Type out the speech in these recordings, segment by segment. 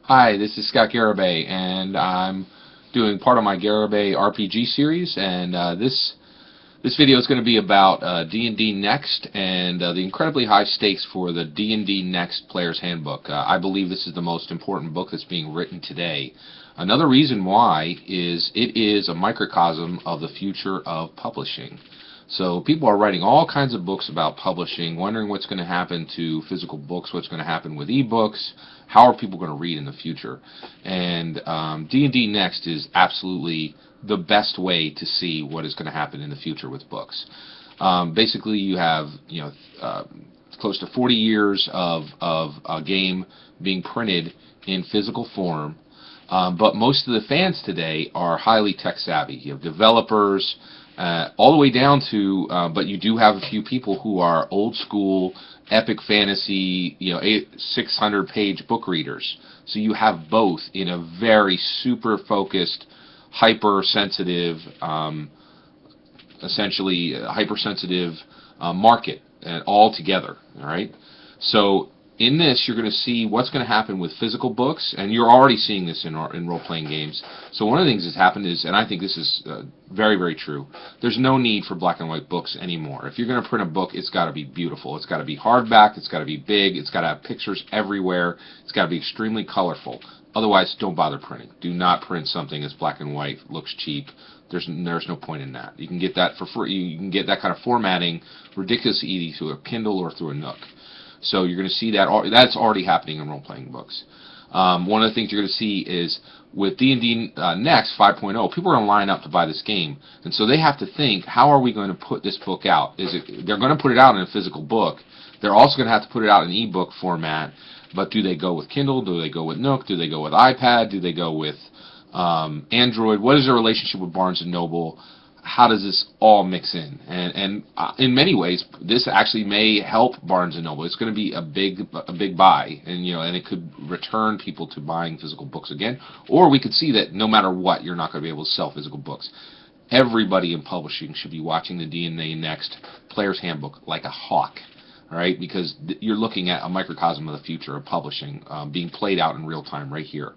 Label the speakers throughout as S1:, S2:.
S1: Hi, this is Scott Garibay, and I'm doing part of my Garibay RPG series, and this video is going to be about D&D Next and the incredibly high stakes for the D&D Next Player's Handbook. I believe this is the most important book that's being written today. Another reason why is it is a microcosm of the future of publishing. So people are writing all kinds of books about publishing, wondering what's going to happen to physical books, what's going to happen with ebooks, how are people going to read in the future. And D&D Next is absolutely the best way to see what is going to happen in the future with books. Basically, you have close to 40 years of a game being printed in physical form. But most of the fans today are highly tech savvy. You have developers, all the way down to, but you do have a few people who are old school, epic fantasy, 600-page book readers. So you have both in a very super focused, hypersensitive, essentially hypersensitive market, and all together. All right. So in this, you're going to see what's going to happen with physical books, and you're already seeing this in role-playing games. So one of the things that's happened is, and I think this is very, very true, there's no need for black and white books anymore. If you're going to print a book, it's got to be beautiful. It's got to be hardback. It's got to be big. It's got to have pictures everywhere. It's got to be extremely colorful. Otherwise, don't bother printing. Do not print something that's black and white, looks cheap. There's no point in that. You can get that for free. You can get that kind of formatting ridiculously easy through a Kindle or through a Nook. So you're going to see that that's already happening in role-playing books. One of the things you're going to see is with D&D Next 5.0, people are going to line up to buy this game, and so they have to think, how are we going to put this book out? They're going to put it out in a physical book. They're also going to have to put it out in ebook format. But do they go with Kindle? Do they go with Nook? Do they go with iPad? Do they go with Android? What is their relationship with Barnes & Noble? How does this all mix in? And in many ways, this actually may help Barnes & Noble. It's going to be a big buy, and and it could return people to buying physical books again. Or we could see that no matter what, you're not going to be able to sell physical books. Everybody in publishing should be watching the D&D Next Player's Handbook like a hawk. All right, because you're looking at a microcosm of the future of publishing being played out in real time right here.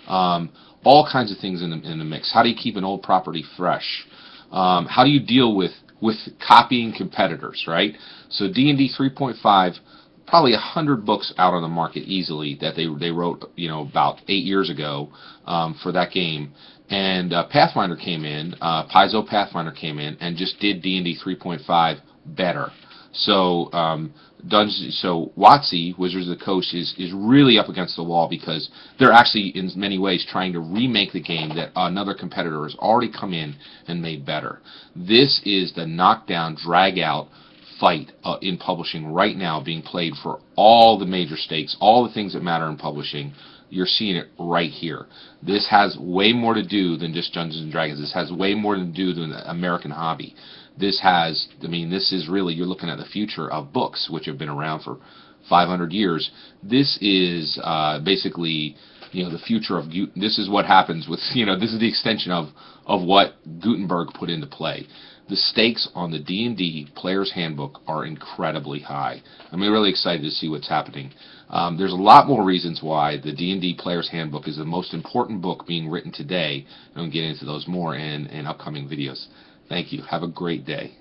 S1: All kinds of things in the mix. How do you keep an old property fresh? How do you deal with copying competitors, right? So D&D 3.5, probably 100 books out on the market easily that they wrote, about 8 years ago for that game. And Pathfinder came in, Paizo Pathfinder came in and just did D&D 3.5 better. So WotC, Wizards of the Coast, is really up against the wall because they're actually in many ways trying to remake the game that another competitor has already come in and made better. This is the knockdown, drag-out fight in publishing right now being played for all the major stakes, all the things that matter in publishing. You're seeing it right here. This has way more to do than just Dungeons & Dragons. This has way more to do than the American hobby. This is really, you're looking at the future of books, which have been around for 500 years. This is basically, the future of, this is what happens with, this is the extension of what Gutenberg put into play. The stakes on the D&D Player's Handbook are incredibly high. I'm really excited to see what's happening. There's a lot more reasons why the D&D Player's Handbook is the most important book being written today. I'm going to get into those more in upcoming videos. Thank you. Have a great day.